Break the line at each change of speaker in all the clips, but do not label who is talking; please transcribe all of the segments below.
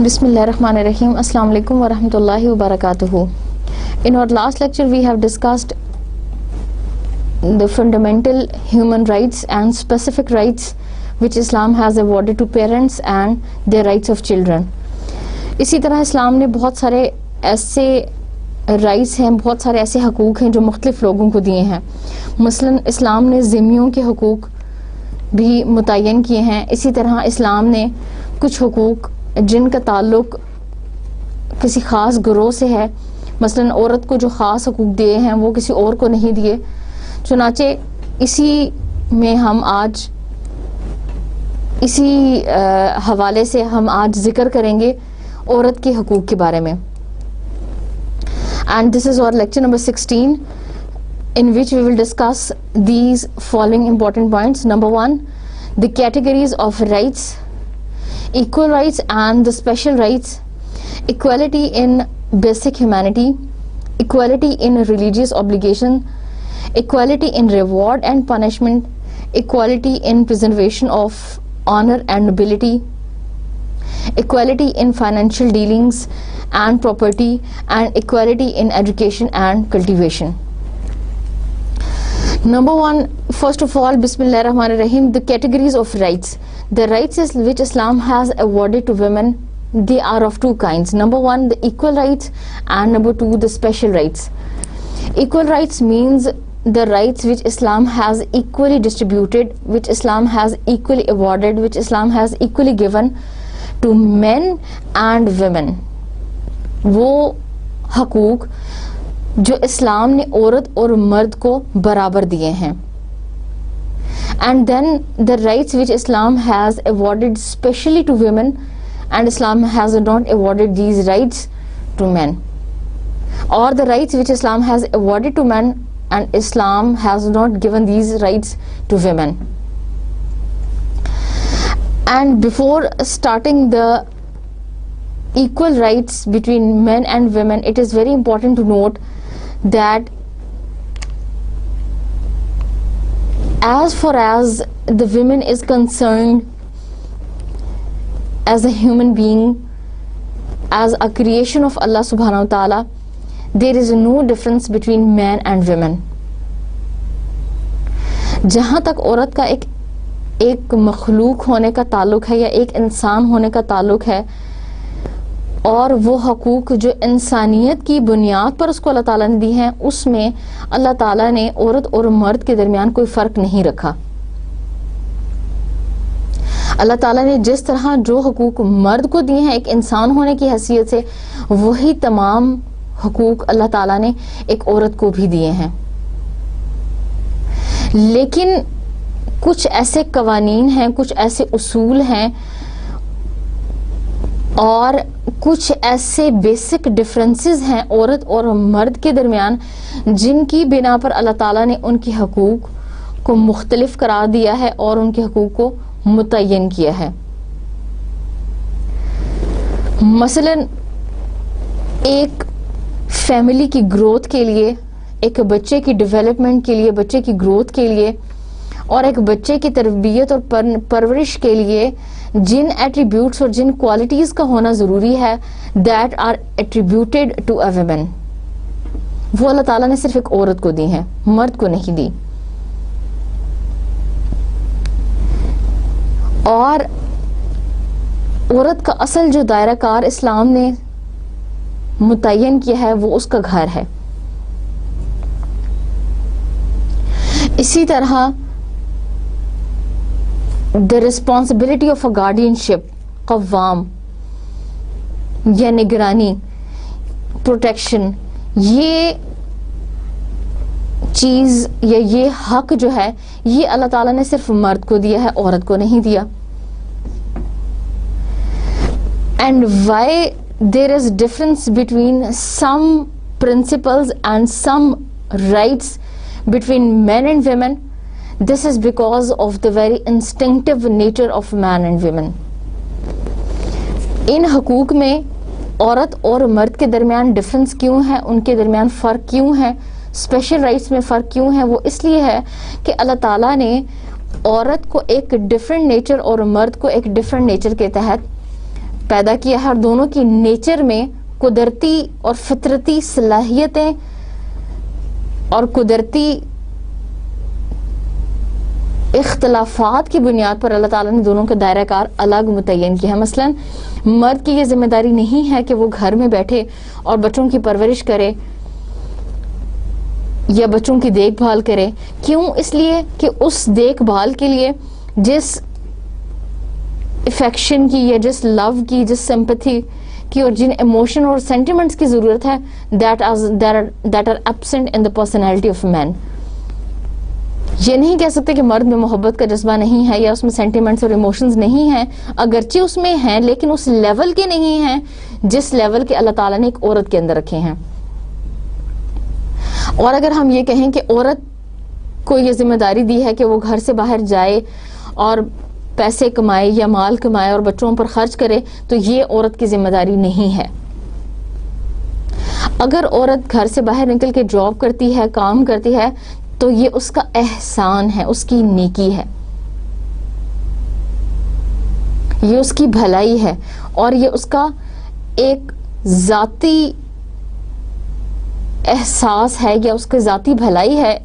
Bismillahirrahmanirrahim. Assalamu alaikum wa rahmatullahi wa barakatuhu. In our last lecture we have discussed the fundamental human rights and specific rights which Islam has awarded to parents and their rights of children. اسی طرح اسلام نے بہت سارے ایسے rights ہیں, بہت سارے ایسے حقوق ہیں جو مختلف لوگوں کو دیے ہیں. مثلا اسلام نے ذمیوں کے حقوق بھی متعین کیے ہیں. اسی طرح اسلام نے کچھ حقوق جن کا تعلق کسی خاص گروہ سے ہے, مثلا عورت کو جو خاص حقوق دیے ہیں وہ کسی اور کو نہیں دیے. چنانچہ اسی میں ہم آج اسی حوالے سے ہم آج ذکر کریں گے عورت کے حقوق کے بارے میں. And this is our lecture number 16 in which we will discuss these following important points. Number 1, the categories of rights, equal rights and the special rights, equality in basic humanity, equality in religious obligation, equality in reward and punishment, equality in preservation of honor and nobility, equality in financial dealings and property, and equality in education and cultivation. Number 1, first of all, Bismillah ar-Rahman ar-Rahim, the categories of rights. The rights which Islam has awarded to women, they are of two kinds. Number 1, the equal rights, and number 2, the special rights. Equal rights means the rights which Islam has equally distributed, which Islam has equally awarded, which Islam has equally given to men and women. وہ حقوق جو اسلام نے عورت اور مرد کو برابر دیے ہیں. And then the rights which Islam has awarded specially to women, and Islam has not awarded these rights to men. Or the rights which Islam has awarded to men and Islam has not given these rights to women. And before starting the equal rights between men and women, it is very important to note that as far as the women is concerned, as a human being, as a creation of Allah subhanahu wa ta'ala, there is no difference between men and women. جہاں تک عورت کا ایک مخلوق ہونے کا تعلق ہے یا ایک انسان ہونے کا تعلق ہے, اور وہ حقوق جو انسانیت کی بنیاد پر اس کو اللہ تعالیٰ نے دی ہیں, اس میں اللہ تعالیٰ نے عورت اور مرد کے درمیان کوئی فرق نہیں رکھا. اللہ تعالیٰ نے جس طرح جو حقوق مرد کو دیے ہیں ایک انسان ہونے کی حیثیت سے, وہی تمام حقوق اللہ تعالیٰ نے ایک عورت کو بھی دیے ہیں. لیکن کچھ ایسے قوانین ہیں, کچھ ایسے اصول ہیں اور کچھ ایسے بیسک ڈفرینسز ہیں عورت اور مرد کے درمیان, جن کی بنا پر اللہ تعالیٰ نے ان کی حقوق کو مختلف قرار دیا ہے اور ان کے حقوق کو متعین کیا ہے. مثلا ایک فیملی کی گروتھ کے لیے, ایک بچے کی ڈیولپمنٹ کے لیے, بچے کی گروتھ کے لیے اور ایک بچے کی تربیت اور پرورش کے لیے جن ایٹریبیوٹس اور جن کوالٹیز کا ہونا ضروری ہے, that are attributed to a women, وہ اللہ تعالیٰ نے صرف ایک عورت کو دی ہیں, مرد کو نہیں دی. اور عورت کا اصل جو دائرہ کار اسلام نے متعین کیا ہے وہ اس کا گھر ہے. اسی طرح the responsibility of a guardianship, قوام یا نگرانی, پروٹیکشن, یہ چیز یا یہ حق جو ہے یہ اللہ تعالیٰ نے صرف مرد کو دیا ہے, عورت کو نہیں دیا. And why there is difference between some principles and some rights between men and women? This is because of the very instinctive nature of man and women. ان حقوق میں عورت اور مرد کے درمیان ڈفرنس کیوں ہے, ان کے درمیان فرق کیوں ہے, اسپیشل رائٹس میں فرق کیوں ہے, وہ اس لیے ہے کہ اللہ تعالیٰ نے عورت کو ایک ڈفرینٹ نیچر اور مرد کو ایک ڈفرینٹ نیچر کے تحت پیدا کیا ہے اور دونوں کی نیچر میں قدرتی اور فطرتی صلاحیتیں اور قدرتی اختلافات کی بنیاد پر اللہ تعالیٰ نے دونوں کا دائرہ کار الگ متعین کیا ہے. مثلا مرد کی یہ ذمہ داری نہیں ہے کہ وہ گھر میں بیٹھے اور بچوں کی پرورش کرے یا بچوں کی دیکھ بھال کرے. کیوں؟ اس لیے کہ اس دیکھ بھال کے لیے جس افیکشن کی یا جس لو کی، جس سمپتھی کی اور جن ایموشن اور سینٹیمنٹس کی ضرورت ہے that are absent in the personality of man. یہ نہیں کہہ سکتے کہ مرد میں محبت کا جذبہ نہیں ہے یا اس میں سینٹیمنٹس اور ایموشنز نہیں ہیں، اگرچہ اس میں ہیں لیکن اس لیول کے نہیں ہیں جس لیول کے اللہ تعالیٰ نے ایک عورت کے اندر رکھے ہیں. اور اگر ہم یہ کہیں کہ عورت کو یہ ذمہ داری دی ہے کہ وہ گھر سے باہر جائے اور پیسے کمائے یا مال کمائے اور بچوں پر خرچ کرے، تو یہ عورت کی ذمہ داری نہیں ہے. اگر عورت گھر سے باہر نکل کے جاب کرتی ہے، کام کرتی ہے، تو یہ اس کا احسان ہے، اس کی نیکی ہے، یہ اس کی بھلائی ہے اور یہ اس کا ایک ذاتی احساس ہے یا اس کی ذاتی بھلائی ہے،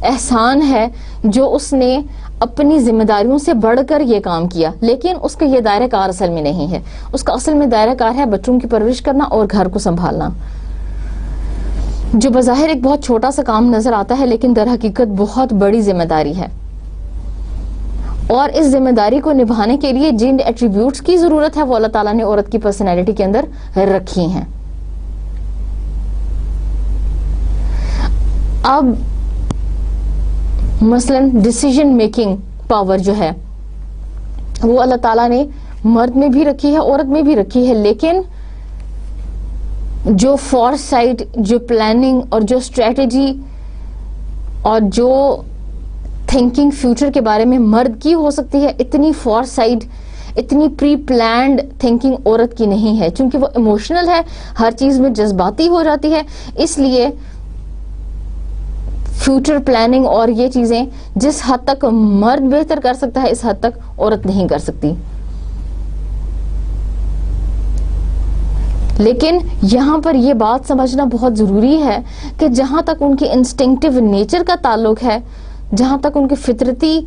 احسان ہے جو اس نے اپنی ذمہ داریوں سے بڑھ کر یہ کام کیا. لیکن اس کا یہ دائرہ کار اصل میں نہیں ہے. اس کا اصل میں دائرہ کار ہے بچوں کی پرورش کرنا اور گھر کو سنبھالنا، جو بظاہر ایک بہت چھوٹا سا کام نظر آتا ہے لیکن در حقیقت بہت بڑی ذمہ داری ہے. اور اس ذمہ داری کو نبھانے کے لیے جن ایٹریبیوٹس کی ضرورت ہے وہ اللہ تعالیٰ نے عورت کی پرسنالٹی کے اندر رکھی ہیں. اب مثلا ڈیسیژن میکنگ پاور جو ہے وہ اللہ تعالیٰ نے مرد میں بھی رکھی ہے، عورت میں بھی رکھی ہے، لیکن جو فور سائٹ، جو پلاننگ اور جو اسٹریٹجی اور جو تھنکنگ فیوچر کے بارے میں مرد کی ہو سکتی ہے، اتنی فور سائٹ، اتنی پری پلانڈ تھنکنگ عورت کی نہیں ہے. چونکہ وہ ایموشنل ہے، ہر چیز میں جذباتی ہو جاتی ہے، اس لیے فیوچر پلاننگ اور یہ چیزیں جس حد تک مرد بہتر کر سکتا ہے اس حد تک عورت نہیں کر سکتی. لیکن یہاں پر یہ بات سمجھنا بہت ضروری ہے کہ جہاں تک ان کی انسٹنکٹیو نیچر کا تعلق ہے، جہاں تک ان کی فطرتی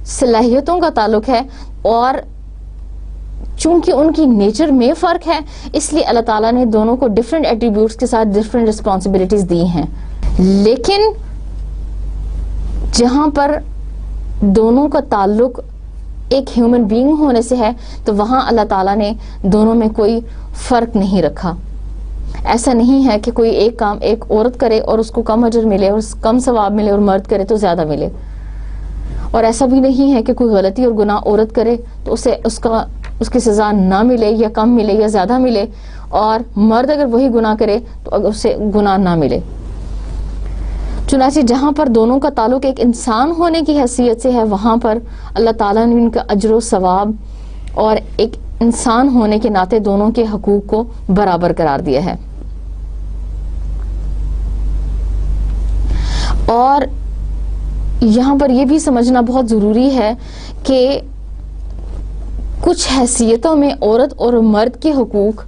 صلاحیتوں کا تعلق ہے، اور چونکہ ان کی نیچر میں فرق ہے، اس لیے اللہ تعالیٰ نے دونوں کو ڈفرینٹ ایٹریبیوٹس کے ساتھ ڈفرینٹ رسپانسبلٹیز دی ہیں. لیکن جہاں پر دونوں کا تعلق ایک ہیومن بینگ ہونے سے ہے تو وہاں اللہ تعالیٰ نے دونوں میں کوئی فرق نہیں رکھا. ایسا نہیں ہے کہ کوئی ایک کام ایک عورت کرے اور اس کو کم اجر ملے اور کم ثواب ملے اور مرد کرے تو زیادہ ملے. اور ایسا بھی نہیں ہے کہ کوئی غلطی اور گناہ عورت کرے تو اسے اس کی سزا نہ ملے یا کم ملے یا زیادہ ملے، اور مرد اگر وہی گناہ کرے تو اسے گناہ نہ ملے. چنانچہ جہاں پر دونوں کا تعلق ایک انسان ہونے کی حیثیت سے ہے وہاں پر اللہ تعالیٰ نے ان کا اجر و ثواب اور ایک انسان ہونے کے ناطے دونوں کے حقوق کو برابر قرار دیا ہے. اور یہاں پر یہ بھی سمجھنا بہت ضروری ہے کہ کچھ حیثیتوں میں عورت اور مرد کے حقوق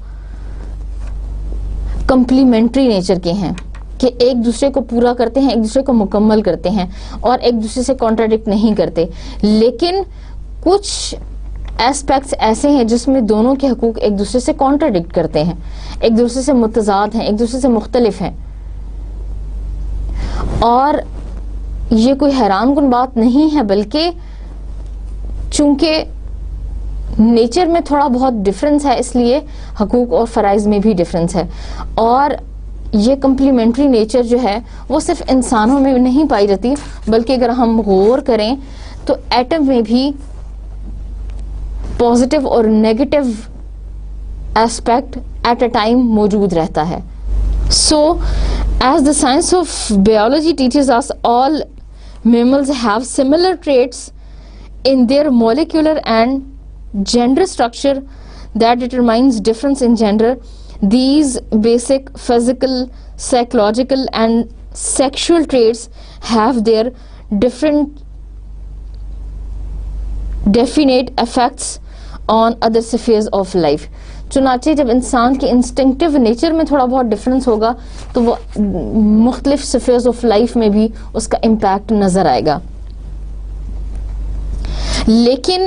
کمپلیمنٹری نیچر کے ہیں کہ ایک دوسرے کو پورا کرتے ہیں، ایک دوسرے کو مکمل کرتے ہیں اور ایک دوسرے سے کانٹراڈکٹ نہیں کرتے. لیکن کچھ ایسپیکٹس ایسے ہیں جس میں دونوں کے حقوق ایک دوسرے سے کانٹراڈکٹ کرتے ہیں، ایک دوسرے سے متضاد ہیں، ایک دوسرے سے مختلف ہیں. اور یہ کوئی حیران کن بات نہیں ہے، بلکہ چونکہ نیچر میں تھوڑا بہت ڈفرنس ہے اس لیے حقوق اور فرائض میں بھی ڈفرنس ہے. اور یہ کمپلیمنٹری نیچر جو ہے وہ صرف انسانوں میں نہیں پائی جاتی، بلکہ اگر ہم غور کریں تو ایٹم میں بھی پازیٹیو اور negative aspect at a time موجود رہتا ہے. So, as the science of biology teaches us, all mammals have similar traits in their molecular and gender structure that determines difference in gender. These basic physical, psychological and sexual traits have their different definite effects on other spheres of life. چنانچہ جب انسان کے instinctive nature میں تھوڑا بہت difference ہوگا تو وہ مختلف سفیئرز آف لائف میں بھی اس کا امپیکٹ نظر آئے گا. لیکن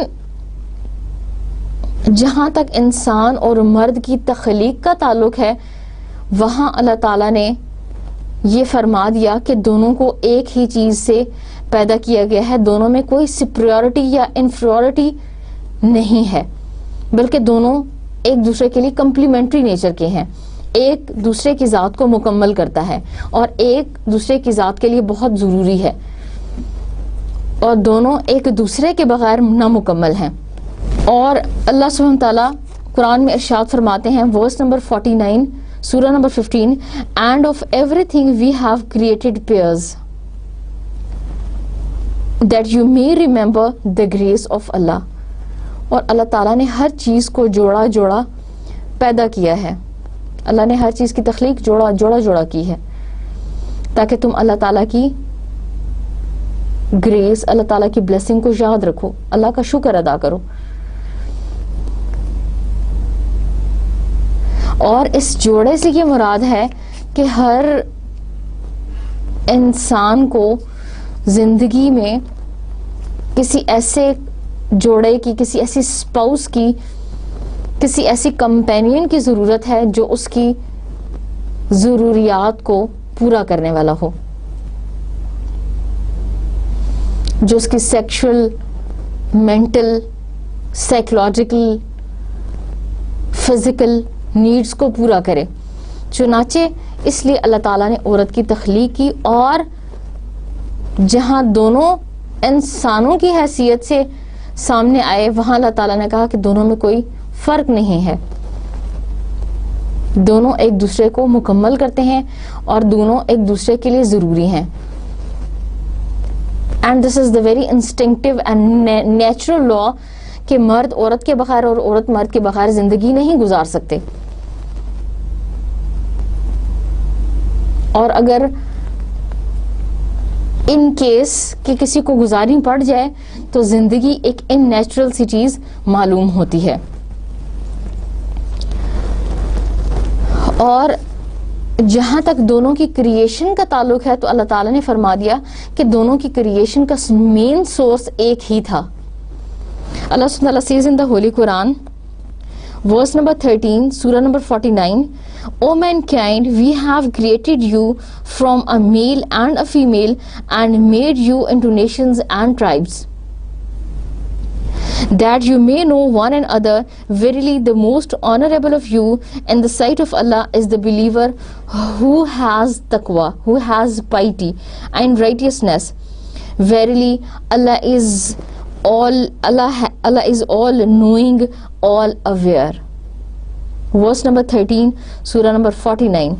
جہاں تک انسان اور مرد کی تخلیق کا تعلق ہے وہاں اللہ تعالیٰ نے یہ فرما دیا کہ دونوں کو ایک ہی چیز سے پیدا کیا گیا ہے, دونوں میں کوئی سپریورٹی یا انفیریورٹی نہیں ہے, بلکہ دونوں ایک دوسرے کے لیے کمپلیمنٹری نیچر کے ہیں, ایک دوسرے کی ذات کو مکمل کرتا ہے اور ایک دوسرے کی ذات کے لیے بہت ضروری ہے, اور دونوں ایک دوسرے کے بغیر نامکمل ہیں. اور اللہ سبحانہ تعالیٰ قرآن میں ارشاد فرماتے ہیں, ورس نمبر 49 سورہ number 15, and of everything we have created pairs that you may remember the grace of اللہ. اور اللہ تعالیٰ نے ہر چیز کو جوڑا جوڑا پیدا کیا ہے, اللہ نے ہر چیز کی تخلیق جوڑا کی ہے تاکہ تم اللہ تعالیٰ کی گریس, اللہ تعالیٰ کی بلیسنگ کو یاد رکھو, اللہ کا شکر ادا کرو. اور اس جوڑے سے یہ مراد ہے کہ ہر انسان کو زندگی میں کسی ایسے جوڑے کی, کسی ایسی اسپاؤس کی, کسی ایسی کمپینین کی ضرورت ہے جو اس کی ضروریات کو پورا کرنے والا ہو, جو اس کی sexual, mental, psychological, physical needs کو پورا کرے. چنانچہ اس لیے اللہ تعالیٰ نے عورت کی تخلیق کی, اور جہاں دونوں انسانوں کی حیثیت سے سامنے آئے وہاں اللہ تعالیٰ نے کہا کہ دونوں میں کوئی فرق نہیں ہے, دونوں ایک دوسرے کو مکمل کرتے ہیں اور دونوں ایک دوسرے کے لیے ضروری ہیں. And this is the very instinctive and natural law کہ مرد عورت کے بغیر اور عورت مرد کے بغیر زندگی نہیں گزار سکتے. اور اگر ان کیس کہ کسی کو گزارنی پڑ جائے تو زندگی ایک ان نیچرل سی چیز معلوم ہوتی ہے. اور جہاں تک دونوں کی کریشن کا تعلق ہے تو اللہ تعالیٰ نے فرما دیا کہ دونوں کی کریشن کا مین سورس ایک ہی تھا. اللہ سبحانہ وتعالی says in the Holy Quran, verse number 13, surah number 49, O mankind, we have created you from a male and a female and made you into nations and tribes, that you may know one another. Verily the most honorable of you in the sight of Allah is the believer who has taqwa, who has piety and righteousness. Verily Allah is all knowing, all aware. Verse number 13, surah number 49.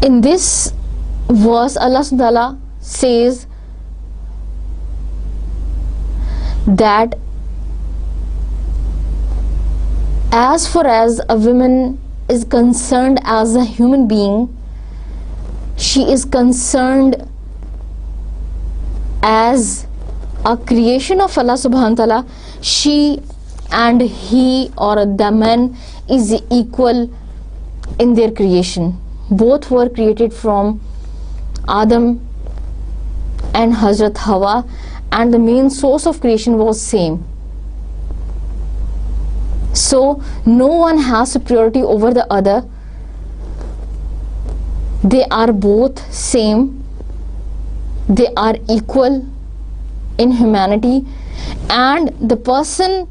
In this verse Allah subhanahu wa ta'ala says that as far as a woman is concerned as a human being, she is concerned as a creation of Allah subhanahu wa ta'ala. She and he or the man is equal in their creation. Both were created from Adam and Hazrat Hawa, and the main source of creation was same. So no one has superiority over the other. They are both same. They are equal in humanity, and the person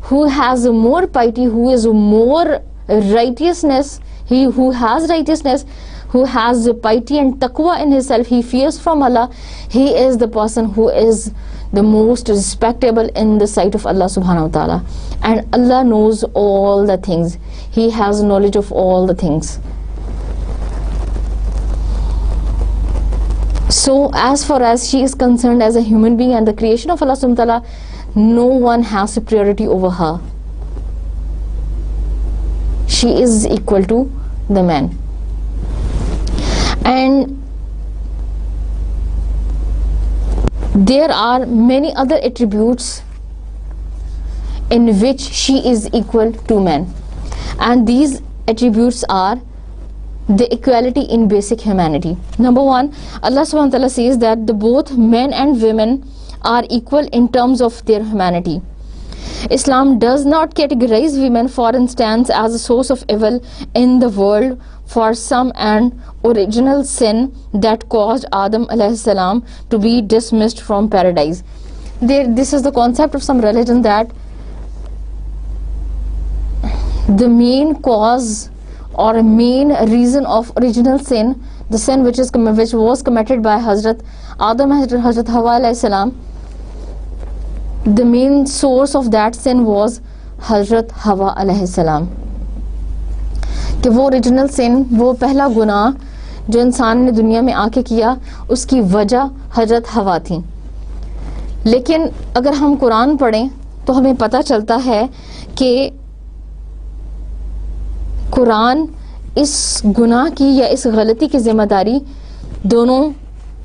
who has more piety, who is more righteousness, he who has righteousness, who has piety and taqwa in himself, he fears from Allah, he is the person who is the most respectable in the sight of Allah subhanahu wa ta'ala. And Allah knows all the things, he has knowledge of all the things. So as far as she is concerned as a human being and the creation of Allah subhanahu wa ta'ala, no one has superiority over her. She is equal to the man. And there are many other attributes in which she is equal to man. and these attributes are the equality in basic humanity. Number one, Allah subhanahu wa ta'ala says that both men and women are equal in terms of their humanity. Islam does not categorize women, for instance, as a source of evil in the world for some an original sin that caused Adam alayhi salam to be dismissed from paradise. This is the concept of some religion, that the main cause or main reason of original sin, the sin which was committed by Hazrat Adam and Hazrat Hawa alayhi salam, the main source of that sin was Hazrat Hawa alayhi salam. کہ وہ original سن, وہ پہلا گناہ جو انسان نے دنیا میں آ کے کیا, اس کی وجہ حضرت ہوا تھی. لیکن اگر ہم قرآن پڑھیں تو ہمیں پتہ چلتا ہے کہ قرآن اس گناہ کی یا اس غلطی کی ذمہ داری دونوں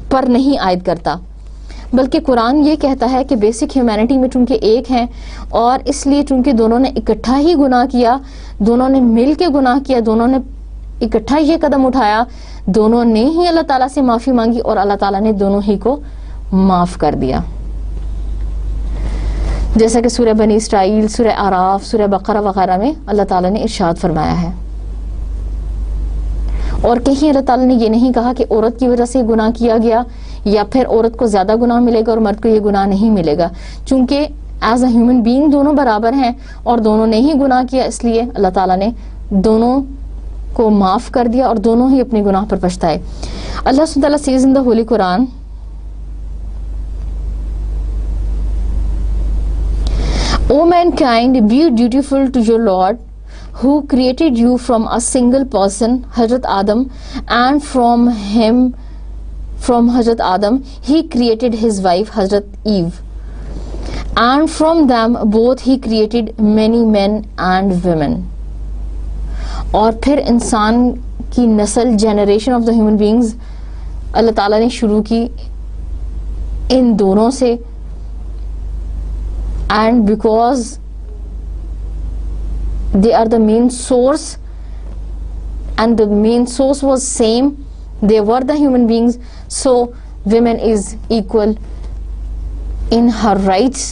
پر نہیں عائد کرتا, بلکہ قرآن یہ کہتا ہے کہ بیسک ہیومینٹی میں چونکہ ایک ہیں, اور اس لیے چونکہ دونوں نے اکٹھا ہی گناہ کیا, دونوں نے مل کے گناہ کیا, دونوں نے اکٹھا یہ قدم اٹھایا, دونوں نے ہی اللہ تعالیٰ سے معافی مانگی اور اللہ تعالیٰ نے دونوں ہی کو معاف کر دیا. جیسا کہ سورہ بنی اسرائیل, سورہ اعراف, سورہ بقرہ وغیرہ میں اللہ تعالیٰ نے ارشاد فرمایا ہے. اور کہیں اللہ تعالیٰ نے یہ نہیں کہا کہ عورت کی وجہ سے گناہ کیا گیا یا پھر عورت کو زیادہ گناہ ملے گا اور مرد کو یہ گناہ نہیں ملے گا. چونکہ ایز اے ہیومن بینگ دونوں برابر ہیں اور دونوں نے ہی گناہ کیا, اس لیے اللہ تعالیٰ نے دونوں کو معاف کر دیا اور دونوں ہی اپنے گناہ پر پچھتائے. اللہ سبحانہ وتعالیٰ says in the Holy Quran, O mankind, be dutiful to your Lord, who created you from a single person, Hazrat Adam, and from Hazrat Adam, he created his wife, Hazrat Eve. And from them both he created many men and women. اور پھر انسان کی نسل, generation of the human beings, اللہ تعالیٰ نے شروع کی ان دونوں سے. And because they are the main source and the main source was same, they were the human beings, so women is equal in her rights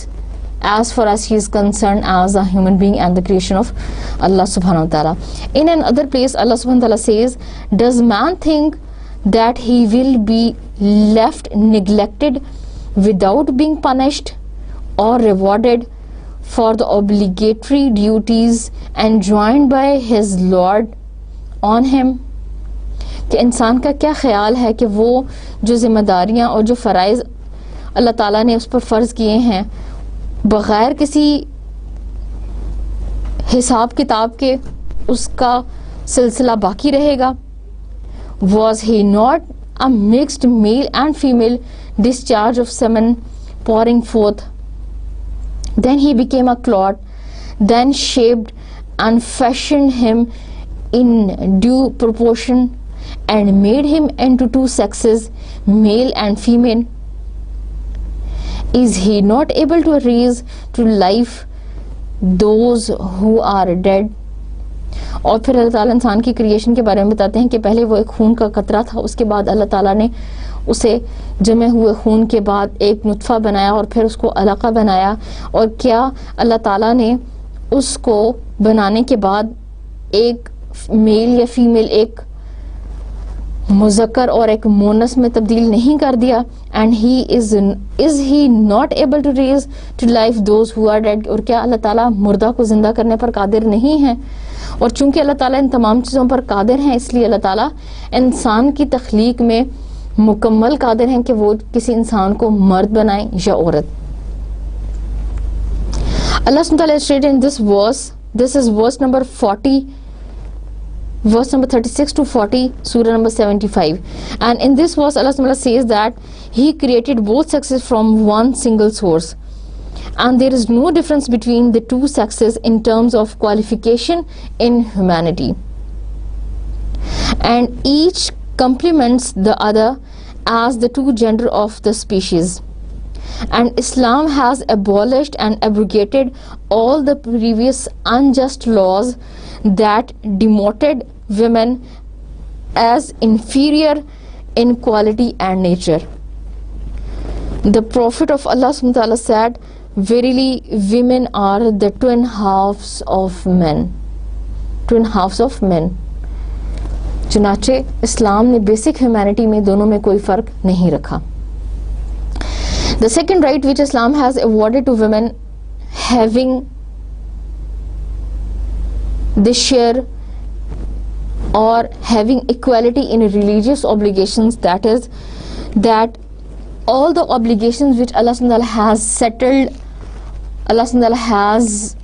as far as she is concerned as a human being and the creation of Allah subhanahu wa ta'ala. In another place Allah subhanahu wa ta'ala says, does man think that he will be left neglected without being punished or rewarded for the obligatory duties enjoined by his Lord on him? کہ انسان کا کیا خیال ہے کہ وہ جو ذمہ داریاں اور جو فرائض اللہ تعالیٰ نے اس پر فرض کیے ہیں بغیر کسی حساب کتاب کے اس کا سلسلہ باقی رہے گا. Was he not a mixed male and female discharge of semen pouring forth? Then he became a clot, then shaped and fashioned him in due proportion and made him into two sexes, male and female. Is he not able to raise to life those who are dead? اور پھر اللہ تعالیٰ انسان کی creation کے بارے میں بتاتے ہیں کہ پہلے وہ ایک خون کا قطرہ تھا, اس کے بعد اللہ تعالیٰ نے اسے جمع ہوئے خون کے بعد ایک نطفہ بنایا اور پھر اس کو علقہ بنایا. اور کیا اللہ تعالیٰ نے اس کو بنانے کے بعد ایک میل یا فیمیل, ایک مذکر اور ایک مونس میں تبدیل نہیں کر دیا؟ And he is he not able to raise to life those who are dead. اور کیا اللہ تعالیٰ مردہ کو زندہ کرنے پر قادر نہیں ہے؟ اور چونکہ اللہ تعالیٰ ان تمام چیزوں پر قادر ہیں, اس لیے اللہ تعالیٰ انسان کی تخلیق میں مکمل قادر ہیں کہ وہ کسی انسان کو مرد بنائیں یا عورت. اللہ سبحانہ وتعالیٰ stated in this verse, this is verse number 40, verse number 36 to 40, surah number 75. And in this verse Allah subhanahu wa ta'ala says that he created both sexes from one single source, and there is no difference between the two sexes in terms of qualification in humanity, and each complements the other as the two gender of the species. And Islam has abolished and abrogated all the previous unjust laws that demoted women as inferior in quality and nature. The Prophet of Allah subhanahu wa ta'ala said, verily women are the twin halves of men. Twin halves of men. چنانچہ اسلام نے basic humanity میں دونوں میں کوئی فرق نہیں رکھا. The second right which Islam has awarded to women having the share or having equality in religious obligations, that is that all the obligations which Allah subhanahu wa ta'ala has settled, Allah subhanahu wa ta'ala has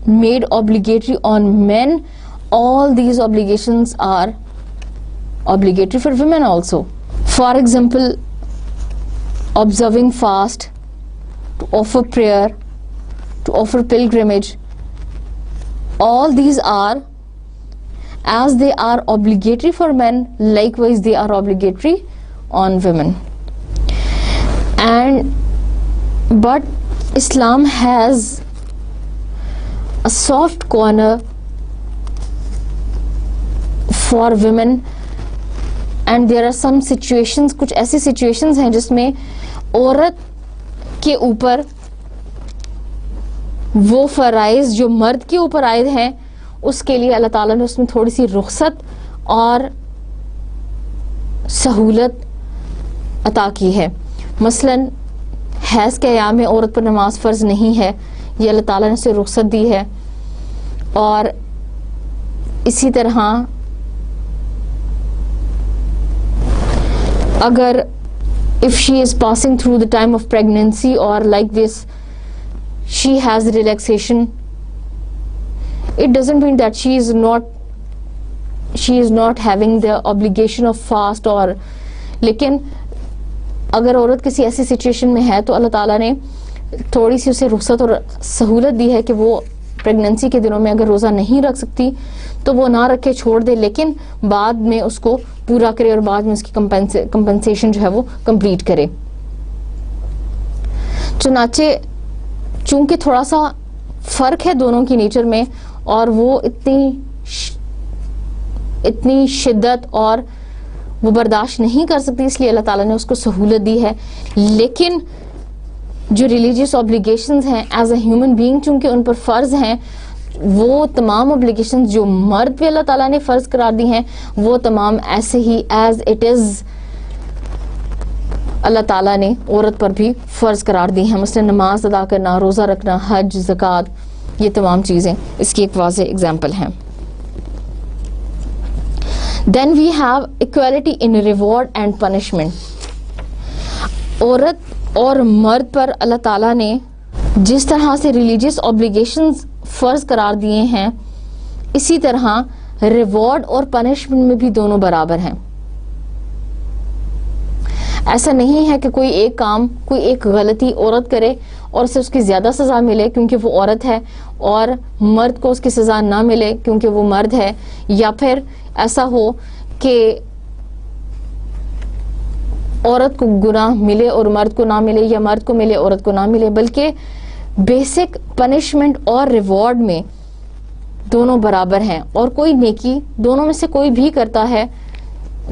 made obligatory on men, all these obligations are obligatory for women also. For example, observing fast, to offer prayer, to offer pilgrimage, all these are, as they are obligatory for men, likewise they are obligatory on women. But Islam has a soft corner for women, and there are some situations, کچھ ایسی situations ہیں جس میں عورت کے اوپر وہ فرائض جو مرد کے اوپر عائد ہیں اس کے لیے اللہ تعالیٰ نے اس میں تھوڑی سی رخصت اور سہولت عطا کی ہے. مثلاً حیض کے ایام میں عورت پر نماز فرض نہیں ہے, یہ اللہ تعالیٰ نے اسے رخصت دی ہے. اور اسی طرح اگر if she is passing through the time of pregnancy or like this she has relaxation, it doesn't mean that she is not having the obligation of fast. اور لیکن اگر عورت کسی ایسی سچویشن میں ہے تو اللہ تعالیٰ نے تھوڑی سی اسے رخصت اور سہولت دی ہے کہ وہ پریگننسی کے دنوں میں اگر روزہ نہیں رکھ سکتی تو وہ نہ رکھے, چھوڑ دے, لیکن بعد میں اس کو پورا کرے اور بعد میں اس کی کمپنسیشن جو ہے وہ کمپلیٹ کرے. چنانچہ چونکہ تھوڑا سا فرق ہے دونوں کی نیچر میں اور وہ اتنی شدت اور وہ برداشت نہیں کر سکتی, اس لیے اللہ تعالیٰ نے اس کو سہولت دی ہے. لیکن جو ریلیجیس اوبلیگیشنز ہیں ایز اے ہیومن بینگ چونکہ ان پر فرض ہیں, وہ تمام اوبلیگیشنز جو مرد پہ اللہ تعالیٰ نے فرض قرار دی ہیں وہ تمام ایسے ہی ایز اٹ از اللہ تعالیٰ نے عورت پر بھی فرض قرار دی ہیں. مثلا نماز ادا کرنا, روزہ رکھنا, حج, زکوٰۃ, یہ تمام چیزیں اس کی ایک واضح اگزامپل ہیں. Then we have equality in reward and punishment. عورت اور مرد پر اللہ تعالیٰ نے جس طرح سے ریلیجیس اوبلیگیشنز فرض قرار دیے ہیں اسی طرح ریوارڈ اور پنشمنٹ میں بھی دونوں برابر ہیں. ایسا نہیں ہے کہ کوئی ایک کام, کوئی ایک غلطی عورت کرے اور اسے اس کی زیادہ سزا ملے کیونکہ وہ عورت ہے اور مرد کو اس کی سزا نہ ملے کیونکہ وہ مرد ہے, یا پھر ایسا ہو کہ عورت کو گناہ ملے اور مرد کو نہ ملے, یا مرد کو ملے عورت کو نہ ملے, بلکہ بیسک پنشمنٹ اور ریوارڈ میں دونوں برابر ہیں. اور کوئی نیکی دونوں میں سے کوئی بھی کرتا ہے,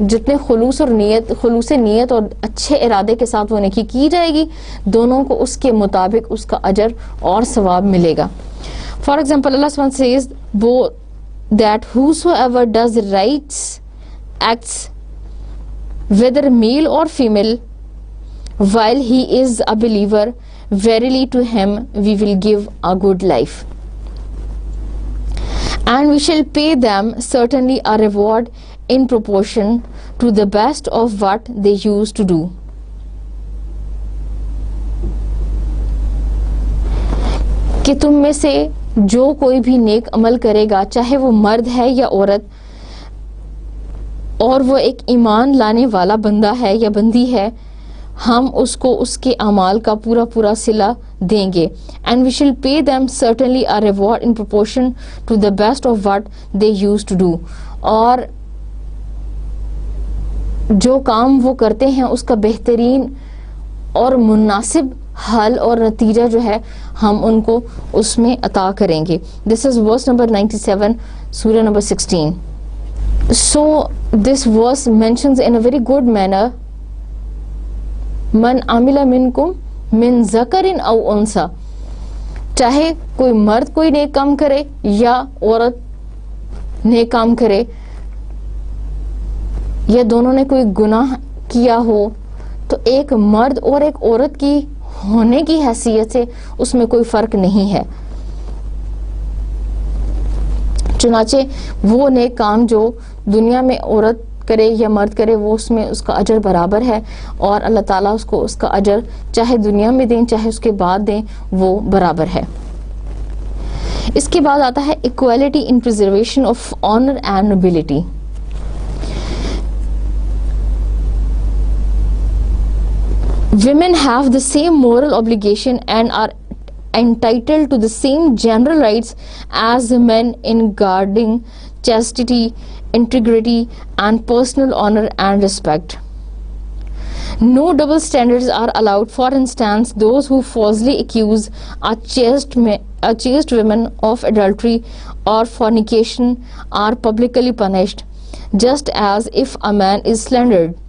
جتنے خلوص نیت اور اچھے ارادے کے ساتھ وہ نیکی کی جائے گی, دونوں کو اس کے مطابق اس کا اجر اور ثواب ملے گا. فار ایگزامپل اللہ سبحانہ says that whosoever does right acts whether male or female while he is a believer, verily to him we will give a good life, and we shall pay them certainly a reward in proportion to the best of what they used to do. کہ تم میں سے جو کوئی بھی نیک عمل کرے گا, چاہے وہ مرد ہے یا عورت, اور وہ ایک ایمان لانے والا بندہ ہے یا بندی ہے, ہم اس کو اس کے اعمال کا پورا پورا صلہ دیں گے. and we shall pay them certainly a reward in proportion to the best of what they used to do. اور جو کام وہ کرتے ہیں اس کا بہترین اور مناسب حل اور نتیجہ جو ہے ہم ان کو اس میں عطا کریں گے. دس از ورس نمبر 97 سورہ number 16. So this verse mentions in a very good manner من عمل منکم من ذکر او انثی, چاہے کوئی مرد کوئی نیک کام کرے یا عورت نیک کام کرے یا دونوں نے کوئی گناہ کیا ہو, تو ایک مرد اور ایک عورت کی ہونے کی حیثیت سے اس میں کوئی فرق نہیں ہے. چنانچہ وہ نیک کام جو دنیا میں عورت کرے یا مرد کرے وہ اس میں اس کا اجر برابر ہے, اور اللہ تعالیٰ اس کو اس کا اجر چاہے دنیا میں دیں چاہے اس کے بعد دیں وہ برابر ہے. اس کے بعد آتا ہے equality in preservation of honour and nobility. Women have the same moral obligation and are entitled to the same general rights as men in guarding chastity, integrity, and personal honor and respect. No double standards are allowed. For instance, those who falsely accuse a chaste women of adultery or fornication are publicly punished, just as if a man is slandered.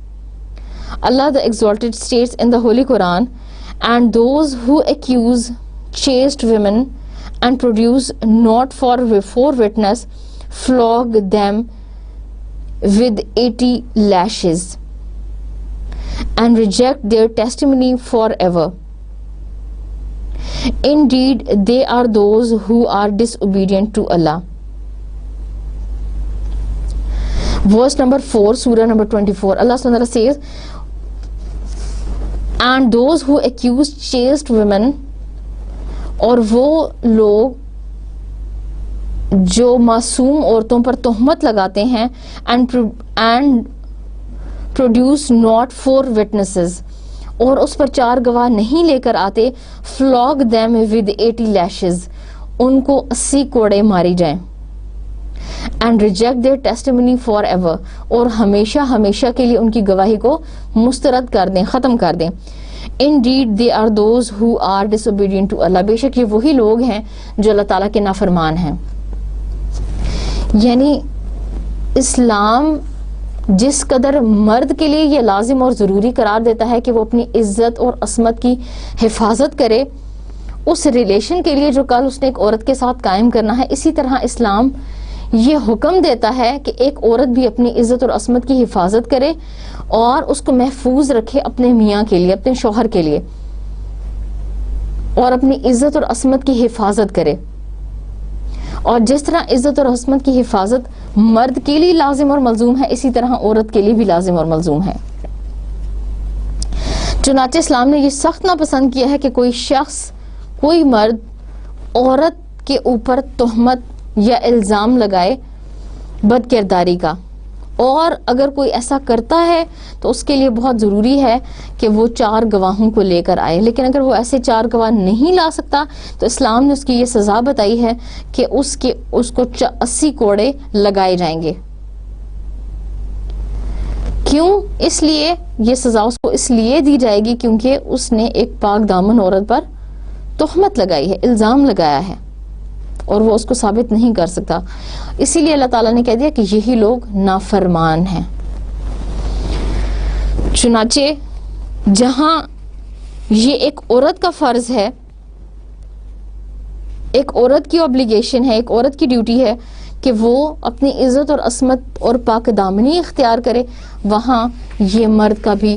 Allah the Exalted states in the Holy Quran, and those who accuse chaste women and produce not for witness, flog them with 80 lashes and reject their testimony forever. Indeed, they are those who are disobedient to Allah. Verse number 4, Surah number 24. Allah subhanahu wa ta'ala says, and those who accuse chaste women, اور وہ لوگ جو معصوم عورتوں پر تہمت لگاتے ہیں, and produce not 4 witnesses, اور اس پر 4 گواہ نہیں لے کر آتے, flog them with 80 lashes, ان کو 80 کوڑے ماری جائیں, and reject their testimony forever, اور ہمیشہ ہمیشہ کے لیے ان کی گواہی کو مسترد کر دیں, ختم کر دیں. Indeed, they are those who are disobedient to Allah. بے شک یہ وہی لوگ ہیں جو اللہ تعالیٰ کے نافرمان ہیں. یعنی اسلام جس قدر مرد کے لیے یہ لازم اور ضروری قرار دیتا ہے کہ وہ اپنی عزت اور عصمت کی حفاظت کرے, اس ریلیشن کے لیے جو کل اس نے ایک عورت کے ساتھ قائم کرنا ہے, اسی طرح اسلام یہ حکم دیتا ہے کہ ایک عورت بھی اپنی عزت اور عصمت کی حفاظت کرے اور اس کو محفوظ رکھے اپنے میاں کے لیے, اپنے شوہر کے لیے, اور اپنی عزت اور عصمت کی حفاظت کرے. اور جس طرح عزت اور عصمت کی حفاظت مرد کے لیے لازم اور ملزوم ہے, اسی طرح عورت کے لیے بھی لازم اور ملزوم ہے. چنانچہ اسلام نے یہ سخت ناپسند کیا ہے کہ کوئی شخص, کوئی مرد عورت کے اوپر تہمت یا الزام لگائے بد کرداری کا, اور اگر کوئی ایسا کرتا ہے تو اس کے لیے بہت ضروری ہے کہ وہ 4 گواہوں کو لے کر آئے. لیکن اگر وہ ایسے 4 گواہ نہیں لا سکتا تو اسلام نے اس کی یہ سزا بتائی ہے کہ اس کو 80 کوڑے لگائے جائیں گے. کیوں؟ اس لیے یہ سزا اس کو اس لیے دی جائے گی کیونکہ اس نے ایک پاک دامن عورت پر تہمت لگائی ہے, الزام لگایا ہے, اور وہ اس کو ثابت نہیں کر سکتا. اسی لیے اللہ تعالیٰ نے کہہ دیا کہ یہی لوگ نافرمان ہیں. چنانچہ جہاں یہ ایک عورت کا فرض ہے, ایک عورت کی اوبلیگیشن ہے, ایک عورت کی ڈیوٹی ہے کہ وہ اپنی عزت اور عصمت اور پاک دامنی اختیار کرے, وہاں یہ مرد کا بھی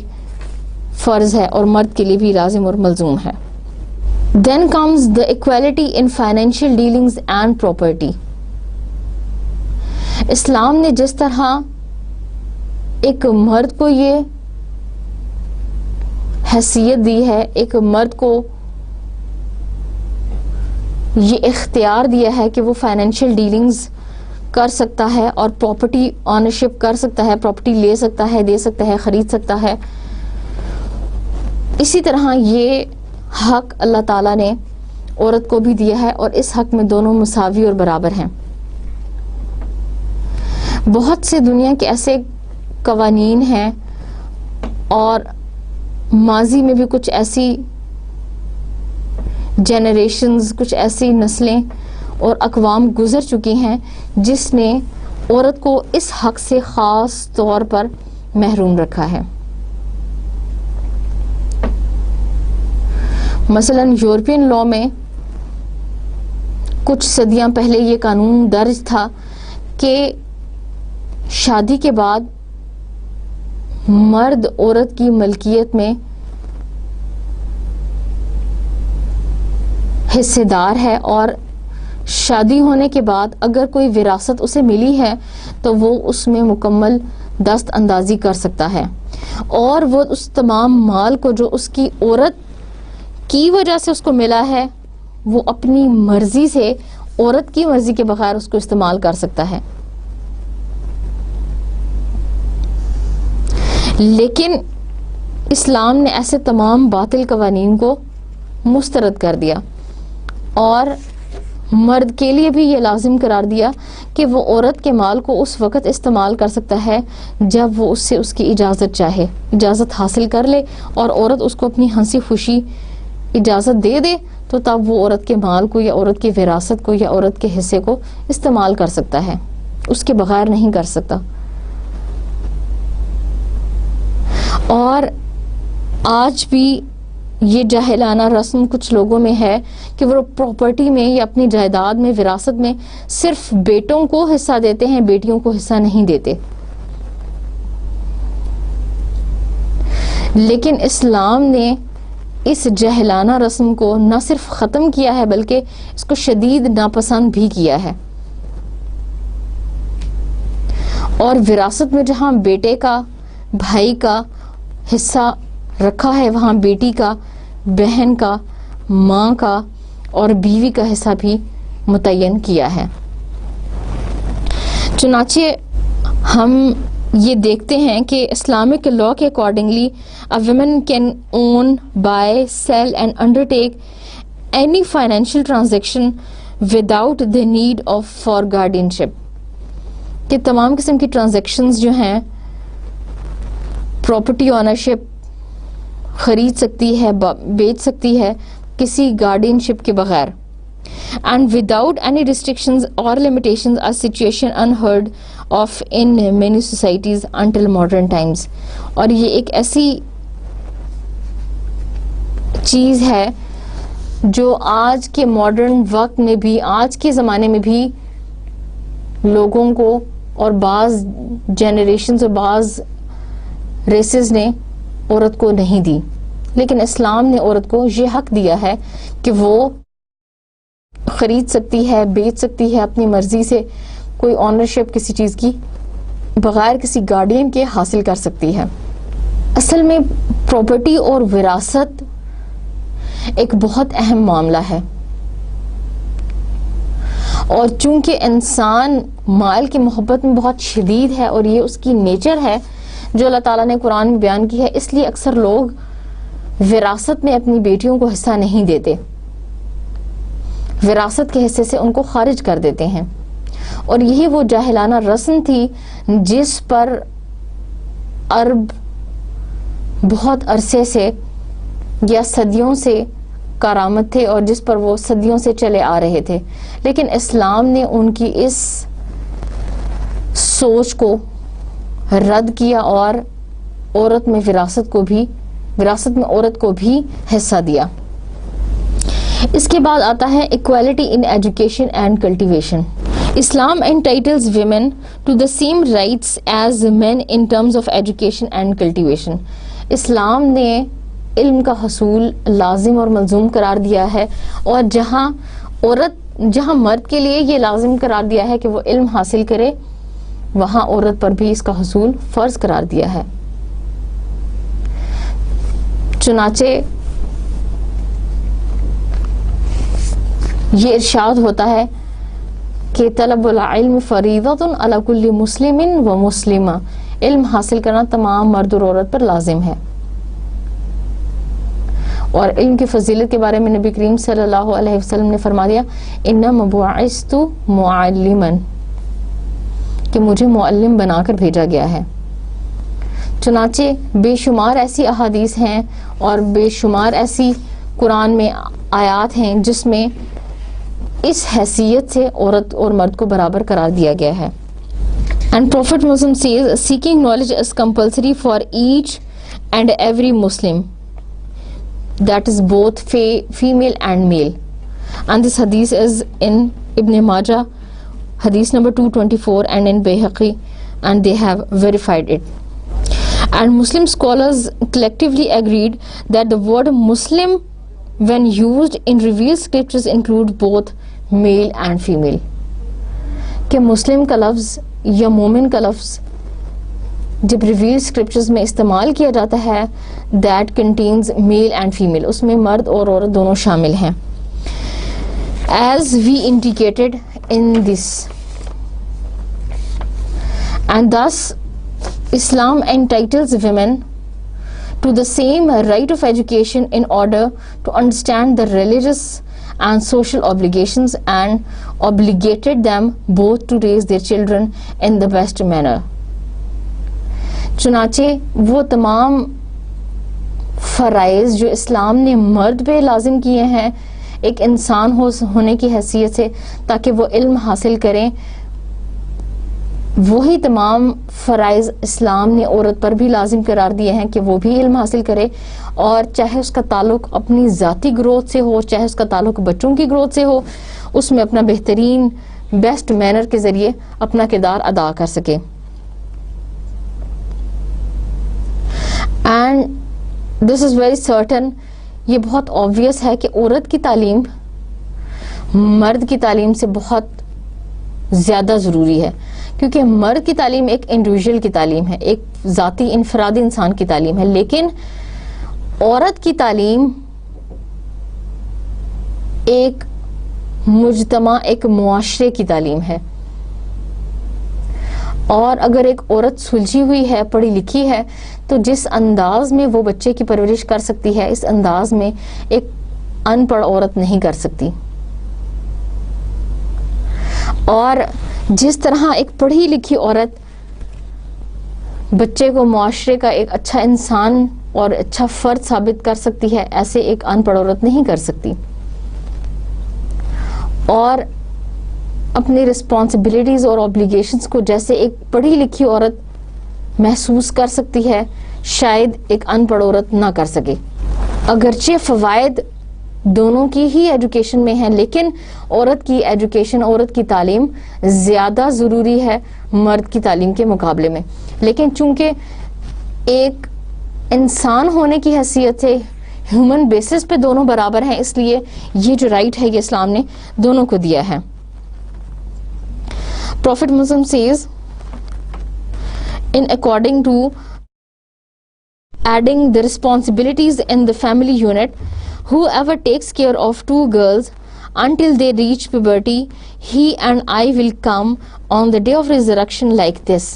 فرض ہے اور مرد کے لیے بھی لازم اور ملزوم ہے. Then comes the equality in financial dealings and property. اسلام نے جس طرح ایک مرد کو یہ حیثیت دی ہے, ایک مرد کو یہ اختیار دیا ہے کہ وہ فائنینشیل ڈیلنگز کر سکتا ہے اور پراپرٹی آنرشپ کر سکتا ہے, پراپرٹی لے سکتا ہے, دے سکتا ہے, خرید سکتا ہے, اسی طرح یہ حق اللہ تعالیٰ نے عورت کو بھی دیا ہے, اور اس حق میں دونوں مساوی اور برابر ہیں. بہت سے دنیا کے ایسے قوانین ہیں اور ماضی میں بھی کچھ ایسی جنریشنز، کچھ ایسی نسلیں اور اقوام گزر چکی ہیں جس نے عورت کو اس حق سے خاص طور پر محروم رکھا ہے. مثلا یورپین لاء میں کچھ صدیاں پہلے یہ قانون درج تھا کہ شادی کے بعد مرد عورت کی ملکیت میں حصے دار ہے، اور شادی ہونے کے بعد اگر کوئی وراثت اسے ملی ہے تو وہ اس میں مکمل دست اندازی کر سکتا ہے، اور وہ اس تمام مال کو جو اس کی عورت کی وجہ سے اس کو ملا ہے وہ اپنی مرضی سے، عورت کی مرضی کے بغیر اس کو استعمال کر سکتا ہے. لیکن اسلام نے ایسے تمام باطل قوانین کو مسترد کر دیا اور مرد کے لیے بھی یہ لازم قرار دیا کہ وہ عورت کے مال کو اس وقت استعمال کر سکتا ہے جب وہ اس سے اس کی اجازت چاہے، اجازت حاصل کر لے، اور عورت اس کو اپنی ہنسی خوشی اجازت دے دے تو تب وہ عورت کے مال کو یا عورت کی وراثت کو یا عورت کے حصے کو استعمال کر سکتا ہے، اس کے بغیر نہیں کر سکتا. اور آج بھی یہ جاہلانہ رسم کچھ لوگوں میں ہے کہ وہ پراپرٹی میں یا اپنی جائیداد میں، وراثت میں صرف بیٹوں کو حصہ دیتے ہیں، بیٹیوں کو حصہ نہیں دیتے. لیکن اسلام نے اس جاہلانہ رسم کو نہ صرف ختم کیا ہے بلکہ اس کو شدید ناپسند بھی کیا ہے. اور وراثت میں جہاں بیٹے کا، بھائی کا حصہ رکھا ہے وہاں بیٹی کا، بہن کا، ماں کا اور بیوی کا حصہ بھی متعین کیا ہے. چنانچہ ہم یہ دیکھتے ہیں کہ اسلامک لاء کے accordingly a woman can own, buy, sell and undertake any financial transaction without the need of for guardianship. کہ تمام قسم کی ٹرانزیکشنز جو ہیں پراپرٹی اونرشپ خرید سکتی ہے، بیچ سکتی ہے کسی گارڈین شپ کے بغیر. And without any restrictions or limitations, a situation unheard of in many societies until modern times. اور یہ ایک ایسی چیز ہے جو آج کے ماڈرن وقت میں بھی، آج کے زمانے میں بھی لوگوں کو اور بعض جنریشنز اور بعض ریسز نے عورت کو نہیں دی. لیکن اسلام نے عورت کو یہ حق دیا ہے کہ وہ خرید سکتی ہے، بیچ سکتی ہے اپنی مرضی سے، کوئی آنرشپ کسی چیز کی بغیر کسی گارڈین کے حاصل کر سکتی ہے. اصل میں پراپرٹی اور وراثت ایک بہت اہم معاملہ ہے، اور چونکہ انسان مال کی محبت میں بہت شدید ہے اور یہ اس کی نیچر ہے جو اللہ تعالیٰ نے قرآن میں بیان کی ہے، اس لیے اکثر لوگ وراثت میں اپنی بیٹیوں کو حصہ نہیں دیتے، وراثت کے حصے سے ان کو خارج کر دیتے ہیں. اور یہی وہ جاہلانہ رسم تھی جس پر عرب بہت عرصے سے یا صدیوں سے کارآمد تھے اور جس پر وہ صدیوں سے چلے آ رہے تھے. لیکن اسلام نے ان کی اس سوچ کو رد کیا اور عورت میں وراثت میں عورت کو بھی حصہ دیا. اس کے بعد آتا ہے equality in education and cultivation. Islam entitles women to the same rights as men in terms of education and cultivation. اسلام نے علم کا حصول لازم اور ملزوم قرار دیا ہے، اور جہاں مرد کے لیے یہ لازم قرار دیا ہے کہ وہ علم حاصل کرے، وہاں عورت پر بھی اس کا حصول فرض قرار دیا ہے. چنانچہ یہ ارشاد ہوتا ہے کہ طلب العلم فریضۃ علی کل مسلم و مسلمہ، علم حاصل کرنا تمام مرد اور عورت پر لازم ہے. اور علم کی فضیلت کے بارے میں نبی کریم صلی اللہ علیہ وسلم نے فرما دیا انما بعثت معلما، کہ مجھے معلم بنا کر بھیجا گیا ہے. چنانچہ بے شمار ایسی احادیث ہیں اور بے شمار ایسی قرآن میں آیات ہیں جس میں اس حیثیت سے عورت اور مرد کو برابر قرار دیا گیا ہے. And Prophet Muslim says seeking knowledge is compulsory for each and every Muslim, that is both female and male. And this hadith is in Ibn Majah, hadith number 224, and in Bayhaqi, and they have verified it. And Muslim scholars collectively agreed that the word Muslim, when used in revealed scriptures, include both male and female. کہ مسلم کا لفظ یا مومن کا لفظ جب reveal scriptures میں استعمال کیا جاتا ہے that contains male and female, اس میں مرد اور عورت دونوں شامل ہیں. As we indicated in this and this Islam entitles women to the same right of education in order to understand the religious and social obligations and obligated them both to raise their children in the best manner. چنانچہ وہ تمام فرائض جو اسلام نے مرد پہ لازم کیے ہیں ایک انسان ہونے کی حیثیت سے تاکہ وہ علم حاصل کریں، وہی تمام فرائض اسلام نے عورت پر بھی لازم قرار دیے ہیں کہ وہ بھی علم حاصل کرے، اور چاہے اس کا تعلق اپنی ذاتی گروتھ سے ہو، چاہے اس کا تعلق بچوں کی گروتھ سے ہو، اس میں اپنا بہترین بیسٹ مینر کے ذریعے اپنا کردار ادا کر سکے. And this is very certain, یہ بہت آبویس ہے کہ عورت کی تعلیم مرد کی تعلیم سے بہت زیادہ ضروری ہے، کیونکہ مرد کی تعلیم ایک انڈیویجول کی تعلیم ہے، ایک ذاتی انفرادی انسان کی تعلیم ہے، لیکن عورت کی تعلیم ایک مجتمع، ایک معاشرے کی تعلیم ہے. اور اگر ایک عورت سلجھی ہوئی ہے، پڑھی لکھی ہے، تو جس انداز میں وہ بچے کی پرورش کر سکتی ہے اس انداز میں ایک ان پڑھ عورت نہیں کر سکتی. اور جس طرح ایک پڑھی لکھی عورت بچے کو معاشرے کا ایک اچھا انسان اور اچھا فرد ثابت کر سکتی ہے، ایسے ایک ان پڑھ عورت نہیں کر سکتی. اور اپنی رسپانسبلٹیز اور اوبلیگیشنز کو جیسے ایک پڑھی لکھی عورت محسوس کر سکتی ہے شاید ایک ان پڑھ عورت نہ کر سکے. اگرچہ فوائد دونوں کی ہی ایجوکیشن میں ہیں، لیکن عورت کی ایجوکیشن، عورت کی تعلیم زیادہ ضروری ہے مرد کی تعلیم کے مقابلے میں. لیکن چونکہ ایک انسان ہونے کی حیثیت سے ہیومن بیسس پہ دونوں برابر ہیں، اس لیے یہ جو رائٹ ہے یہ اسلام نے دونوں کو دیا ہے. Prophet Muslim says in according to adding the responsibilities in the family unit, whoever takes care of two girls until they reach puberty, he and I will come on the day of resurrection like this.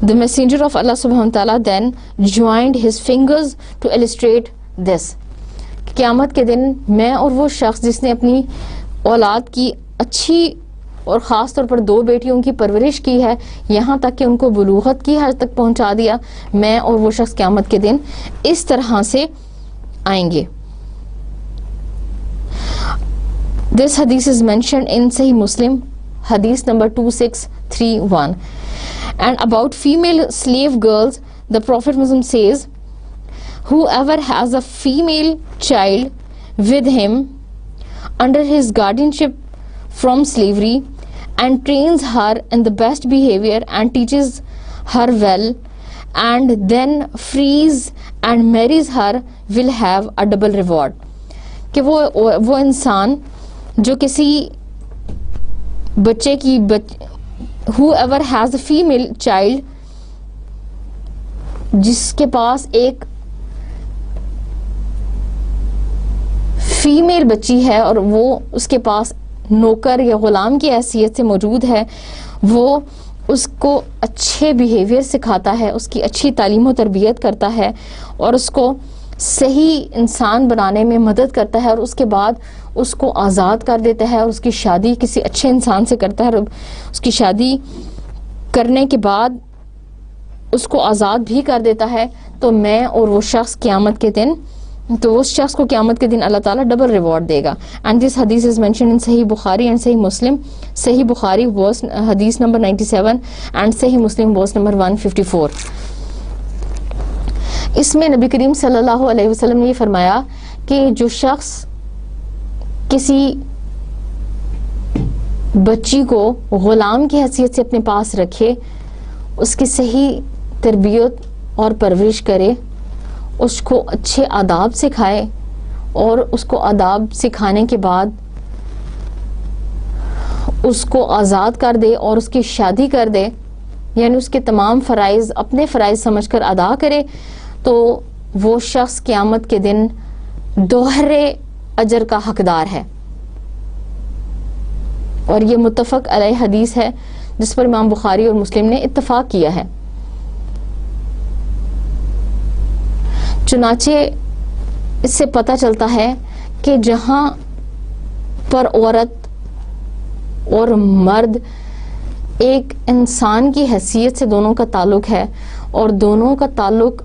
The messenger of Allah subhanahu wa ta'ala then joined his fingers to illustrate this. قیامت کے دن میں اور وہ شخص جس نے اپنی اولاد کی اچھی اور خاص طور پر دو بیٹیوں کی پرورش کی ہے، یہاں تک کہ ان کو بلوغت کی حد تک پہنچا دیا، میں اور وہ شخص قیامت کے دن اس طرح سے آئیں گے. This hadith is mentioned in Sahih Muslim, hadith number 2631. And about female slave girls, the Prophet Muslim says, whoever has a female child with him under his guardianship from slavery and trains her in the best behavior and teaches her well and then frees and marries her will have a double reward. کہ وہ انسان جو کسی بچے کی whoever has a female child جس کے پاس ایک فیمیل بچی ہے اور وہ اس کے پاس نوکر یا غلام کی حیثیت سے موجود ہے، وہ اس کو اچھے بیہیویئر سکھاتا ہے، اس کی اچھی تعلیم و تربیت کرتا ہے اور اس کو صحیح انسان بنانے میں مدد کرتا ہے، اور اس کے بعد اس کو آزاد کر دیتا ہے اور اس کی شادی کسی اچھے انسان سے کرتا ہے، اور اس کی شادی کرنے کے بعد اس کو آزاد بھی کر دیتا ہے، تو میں اور وہ شخص قیامت کے دن تو اس شخص کو قیامت کے دن اللہ تعالیٰ ڈبل ریوارڈ دے گا. اینڈ دس حدیث از مینشنڈ ان صحیح بخاری اینڈ صحیح مسلم. صحیح بخاری ورس حدیث نمبر 97 اینڈ صحیح مسلم ورس نمبر 154. اس میں نبی کریم صلی اللہ علیہ وسلم نے یہ فرمایا کہ جو شخص کسی بچی کو غلام کی حیثیت سے اپنے پاس رکھے، اس کی صحیح تربیت اور پرورش کرے، اس کو اچھے آداب سکھائے اور اس کو آداب سکھانے کے بعد اس کو آزاد کر دے اور اس کی شادی کر دے، یعنی اس کے تمام فرائض اپنے فرائض سمجھ کر ادا کرے، تو وہ شخص قیامت کے دن دوہرے اجر کا حقدار ہے. اور یہ متفق علیہ حدیث ہے جس پر امام بخاری اور مسلم نے اتفاق کیا ہے. چنانچہ اس سے پتہ چلتا ہے کہ جہاں پر عورت اور مرد ایک انسان کی حیثیت سے دونوں کا تعلق ہے اور دونوں کا تعلق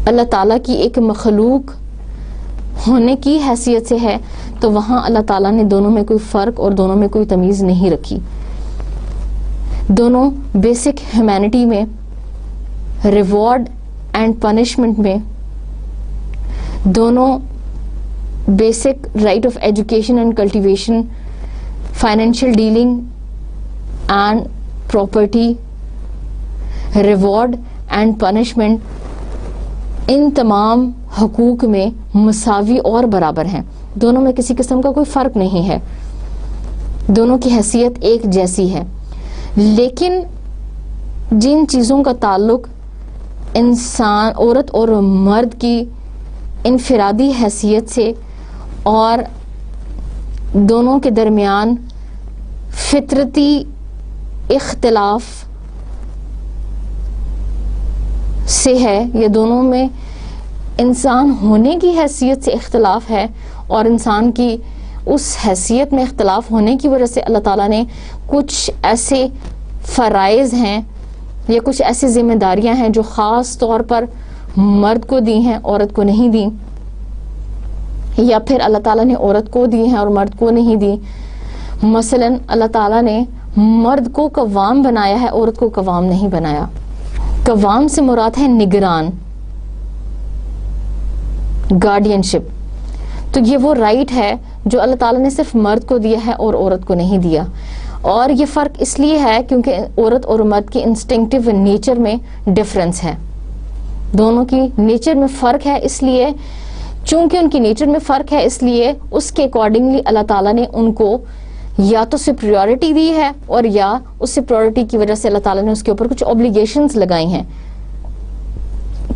اللہ تعالیٰ کی ایک مخلوق ہونے کی حیثیت سے ہے، تو وہاں اللہ تعالیٰ نے دونوں میں کوئی فرق اور دونوں میں کوئی تمیز نہیں رکھی. دونوں بیسک ہیومینٹی میں، ریوارڈ اینڈ پنشمنٹ میں، دونوں basic right of education and cultivation, financial dealing and property, reward and punishment, ان تمام حقوق میں مساوی اور برابر ہیں. دونوں میں کسی قسم کا کوئی فرق نہیں ہے، دونوں کی حیثیت ایک جیسی ہے. لیکن جن چیزوں کا تعلق انسان، عورت اور مرد کی انفرادی حیثیت سے اور دونوں کے درمیان فطرتی اختلاف سے ہے، یا دونوں میں انسان ہونے کی حیثیت سے اختلاف ہے اور انسان کی اس حیثیت میں اختلاف ہونے کی وجہ سے اللہ تعالیٰ نے کچھ ایسے فرائض ہیں یا کچھ ایسی ذمہ داریاں ہیں جو خاص طور پر مرد کو دی ہیں، عورت کو نہیں دی، یا پھر اللہ تعالیٰ نے عورت کو دی ہیں اور مرد کو نہیں دی. مثلا اللہ تعالیٰ نے مرد کو قوام بنایا ہے، عورت کو قوام نہیں بنایا. قوام سے مراد ہے نگران، گارڈین شپ. تو یہ وہ رائٹ ہے جو اللہ تعالیٰ نے صرف مرد کو دیا ہے اور عورت کو نہیں دیا. اور یہ فرق اس لیے ہے کیونکہ عورت اور مرد کی انسٹنکٹیو نیچر میں ڈفرنس ہے، دونوں کی نیچر میں فرق ہے. اس لیے چونکہ ان کی نیچر میں فرق ہے، اس لیے اس کے اکارڈنگلی اللہ تعالیٰ نے ان کو یا تو سپریورٹی دی ہے اور یا اس سپریورٹی کی وجہ سے اللہ تعالیٰ نے اس کے اوپر کچھ اوبلیگیشنز لگائی ہیں،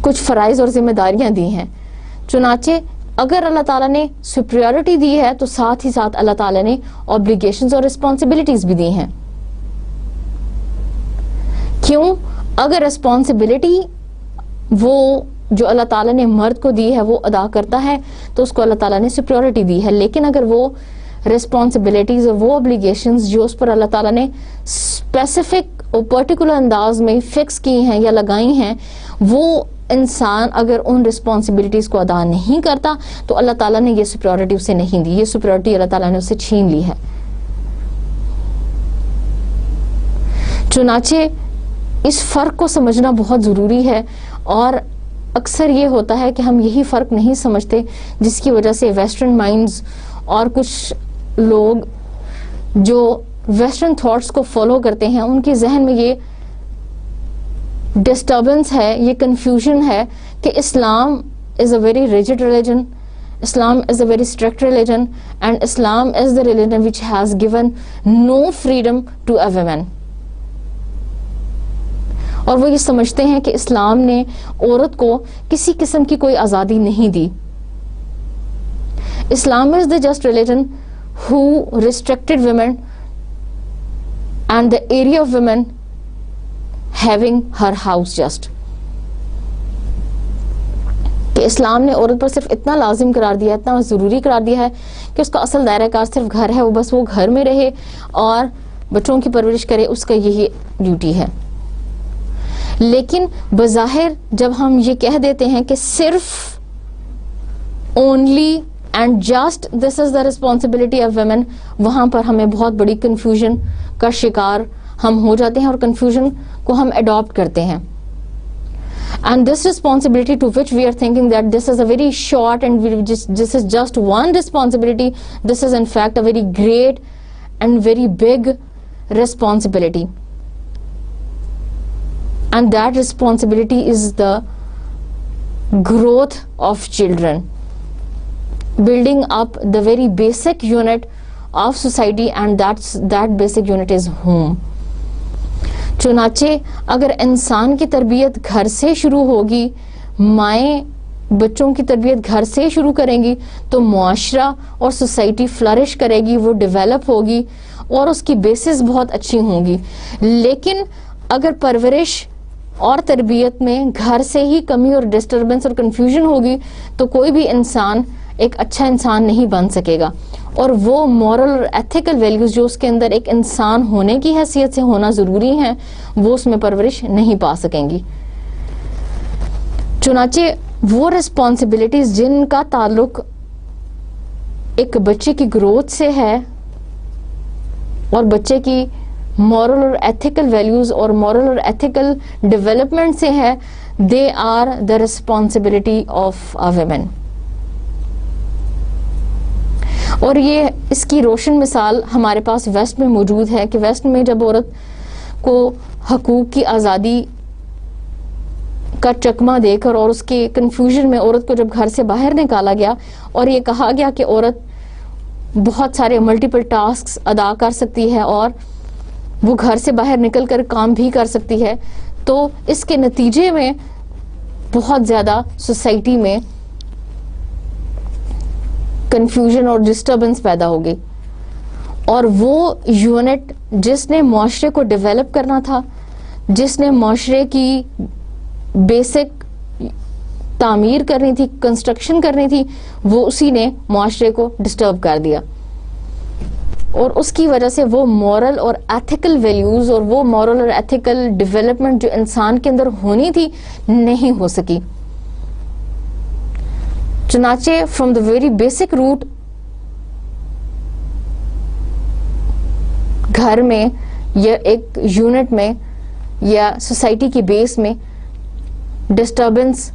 کچھ فرائض اور ذمہ داریاں دی ہیں. چنانچہ اگر اللہ تعالیٰ نے سپریورٹی دی ہے تو ساتھ ہی ساتھ اللہ تعالیٰ نے اوبلیگیشنز اور رسپانسبلٹیز بھی دی ہیں. کیوں؟ اگر رسپانسبلٹی وہ جو اللہ تعالیٰ نے مرد کو دی ہے وہ ادا کرتا ہے تو اس کو اللہ تعالیٰ نے سپریورٹی دی ہے. لیکن اگر وہ رسپانسبلٹیز اور وہ اوبلیگیشنز جو اس پر اللہ تعالیٰ نے اسپیسیفک اور پرٹیکولر انداز میں فکس کی ہیں یا لگائی ہیں، وہ انسان اگر ان رسپانسبلٹیز کو ادا نہیں کرتا تو اللہ تعالیٰ نے یہ سپریورٹی اسے نہیں دی، یہ سپریورٹی اللہ تعالیٰ نے اسے چھین لی ہے. چنانچہ اس فرق کو سمجھنا بہت ضروری ہے، اور اکثر یہ ہوتا ہے کہ ہم یہی فرق نہیں سمجھتے، جس کی وجہ سے ویسٹرن مائنڈز اور کچھ لوگ جو ویسٹرن تھاٹس کو فالو کرتے ہیں ان کے ذہن میں یہ ڈسٹربنس ہے، یہ کنفیوژن ہے کہ Islam is a very rigid religion, Islam is a very strict religion, and Islam is the religion which has given no freedom to a women. اور وہ یہ سمجھتے ہیں کہ اسلام نے عورت کو کسی قسم کی کوئی آزادی نہیں دی. Islam is the just religion who restricted women and the area of women having her house just. کہ اسلام نے عورت پر صرف اتنا لازم قرار دیا ہے، اتنا ضروری قرار دیا ہے کہ اس کا اصل دائرہ کار صرف گھر ہے، وہ بس وہ گھر میں رہے اور بچوں کی پرورش کرے، اس کا یہی ڈیوٹی ہے. لیکن بظاہر جب ہم یہ کہہ دیتے ہیں کہ صرف only and just this is the responsibility of women, وہاں پر ہمیں بہت بڑی کنفیوژن کا شکار ہم ہو جاتے ہیں اور کنفیوژن کو ہم اڈاپٹ کرتے ہیں. And this responsibility to which we are thinking that this is a very short and this is just one responsibility, this is in fact a very great and very big responsibility. And that responsibility is the growth of children, building up the very basic unit of society, and that basic unit is home. چنانچہ اگر انسان کی تربیت گھر سے شروع ہوگی, مائیں بچوں کی تربیت گھر سے شروع کریں گی, تو معاشرہ اور سوسائٹی فلرش کرے گی, وہ ڈیولپ ہوگی اور اس کی بیسز بہت اچھی ہوں گی. لیکن اگر پرورش اور تربیت میں گھر سے ہی کمی اور ڈسٹربنس اور کنفیوژن ہوگی تو کوئی بھی انسان ایک اچھا انسان نہیں بن سکے گا, اور وہ مورل اور ایتھیکل ویلیوز جو اس کے اندر ایک انسان ہونے کی حیثیت سے ہونا ضروری ہیں, وہ اس میں پرورش نہیں پا سکیں گی. چنانچہ وہ ریسپانسبلٹیز جن کا تعلق ایک بچے کی گروتھ سے ہے اور بچے کی مورل اور ایتھیکل ویلیوز اور مورل اور ایتھیکل ڈیولپمنٹ سے ہے, they are the responsibility of a women. اور یہ اس کی روشن مثال ہمارے پاس ویسٹ میں موجود ہے کہ ویسٹ میں جب عورت کو حقوق کی آزادی کا چکمہ دے کر اور اس کے کنفیوژن میں عورت کو جب گھر سے باہر نکالا گیا اور یہ کہا گیا کہ عورت بہت سارے ملٹیپل ٹاسکس ادا کر سکتی ہے اور وہ گھر سے باہر نکل کر کام بھی کر سکتی ہے, تو اس کے نتیجے میں بہت زیادہ سوسائٹی میں کنفیوژن اور ڈسٹربنس پیدا ہو گئی. اور وہ یونٹ جس نے معاشرے کو ڈیولپ کرنا تھا, جس نے معاشرے کی بیسک تعمیر کرنی تھی, کنسٹرکشن کرنی تھی, وہ اسی نے معاشرے کو ڈسٹرب کر دیا, اور اس کی وجہ سے وہ مورل اور ایتھیکل ویلیوز اور وہ مورل اور ایتھیکل ڈیولپمنٹ جو انسان کے اندر ہونی تھی نہیں ہو سکی. چنانچہ from the very basic root گھر میں یا ایک یونٹ میں یا سوسائٹی کی بیس میں ڈسٹربنس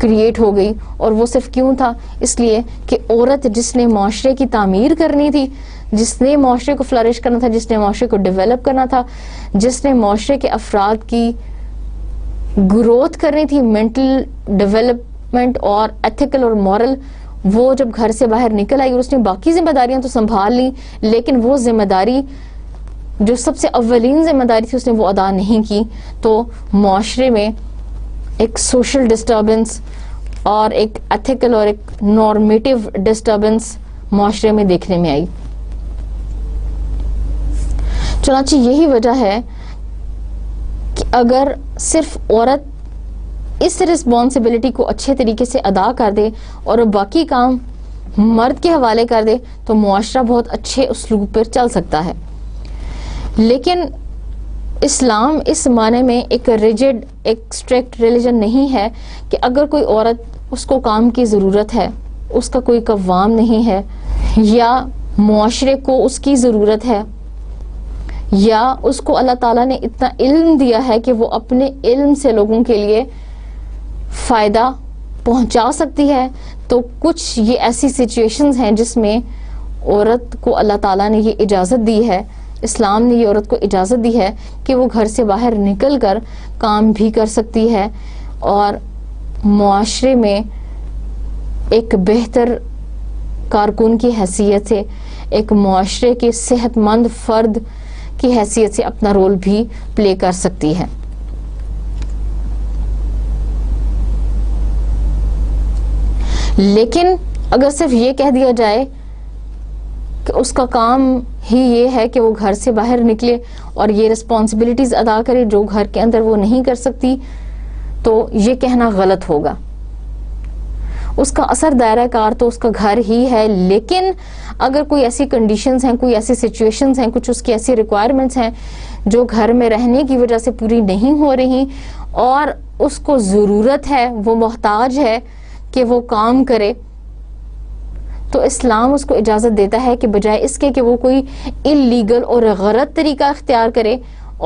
کریٹ ہو گئی, اور وہ صرف کیوں تھا؟ اس لیے کہ عورت جس نے معاشرے کی تعمیر کرنی تھی, جس نے معاشرے کو فلرش کرنا تھا, جس نے معاشرے کو ڈیولپ کرنا تھا, جس نے معاشرے کے افراد کی گروتھ کرنی تھی, مینٹل ڈیولپمنٹ اور ایتھیکل اور مورل, وہ جب گھر سے باہر نکل آئی اور اس نے باقی ذمہ داریاں تو سنبھال لیں, لیکن وہ ذمہ داری جو سب سے اولین ذمہ داری تھی اس نے وہ ادا نہیں کی, تو معاشرے میں ایک سوشل ڈسٹربنس اور ایک ایتھیکل اور ایک نارمیٹیو ڈسٹربنس معاشرے میں دیکھنے میں آئی. چنانچہ یہی وجہ ہے کہ اگر صرف عورت اس رسپانسبلٹی کو اچھے طریقے سے ادا کر دے اور باقی کام مرد کے حوالے کر دے تو معاشرہ بہت اچھے اسلوب پر چل سکتا ہے. لیکن اسلام اس معنی میں ایک ریجڈ ایک اسٹرکٹ ریلیجن نہیں ہے کہ اگر کوئی عورت اس کو کام کی ضرورت ہے, اس کا کوئی قوام نہیں ہے, یا معاشرے کو اس کی ضرورت ہے, یا اس کو اللہ تعالیٰ نے اتنا علم دیا ہے کہ وہ اپنے علم سے لوگوں کے لیے فائدہ پہنچا سکتی ہے, تو کچھ یہ ایسی سچویشنز ہیں جس میں عورت کو اللہ تعالیٰ نے یہ اجازت دی ہے, اسلام نے یہ عورت کو اجازت دی ہے کہ وہ گھر سے باہر نکل کر کام بھی کر سکتی ہے اور معاشرے میں ایک بہتر کارکن کی حیثیت سے, ایک معاشرے کے صحت مند فرد کی حیثیت سے اپنا رول بھی پلے کر سکتی ہے. لیکن اگر صرف یہ کہہ دیا جائے کہ اس کا کام ہی یہ ہے کہ وہ گھر سے باہر نکلے اور یہ رسپانسبلٹیز ادا کرے جو گھر کے اندر وہ نہیں کر سکتی, تو یہ کہنا غلط ہوگا. اس کا اثر دائرہ کار تو اس کا گھر ہی ہے، لیکن اگر کوئی ایسی کنڈیشنز ہیں، کوئی ایسی سچویشنز ہیں، کچھ اس کی ایسی ریکوائرمنٹس ہیں جو گھر میں رہنے کی وجہ سے پوری نہیں ہو رہی اور اس کو ضرورت ہے، وہ محتاج ہے کہ وہ کام کرے، تو اسلام اس کو اجازت دیتا ہے کہ بجائے اس کے کہ وہ کوئی انلیگل اور غلط طریقہ اختیار کرے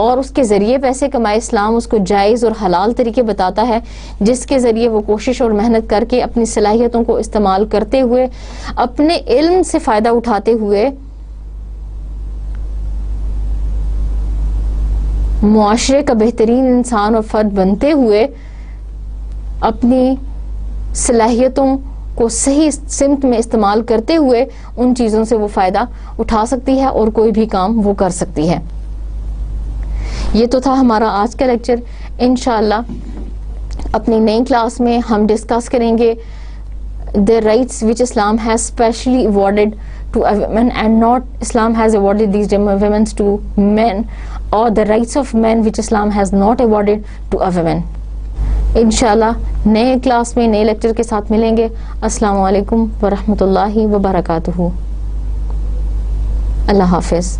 اور اس کے ذریعے پیسے کمائے، اسلام اس کو جائز اور حلال طریقے بتاتا ہے جس کے ذریعے وہ کوشش اور محنت کر کے اپنی صلاحیتوں کو استعمال کرتے ہوئے، اپنے علم سے فائدہ اٹھاتے ہوئے معاشرے کا بہترین انسان اور فرد بنتے ہوئے اپنی صلاحیتوں کو صحیح سمت میں استعمال کرتے ہوئے ان چیزوں سے وہ فائدہ اٹھا سکتی ہے اور کوئی بھی کام وہ کر سکتی ہے. یہ تو تھا ہمارا آج کا لیکچر. انشاءاللہ اپنی نئی کلاس میں ہم ڈسکس کریں گے the rights which Islam has specially awarded to a woman and not Islam has awarded these women to men, or the rights of men which Islam has not awarded to a woman. انشاءاللہ نئے class میں نئے lecture کے ساتھ ملیں گے. السلام علیکم ورحمۃ اللہ وبرکاتہ. اللہ حافظ.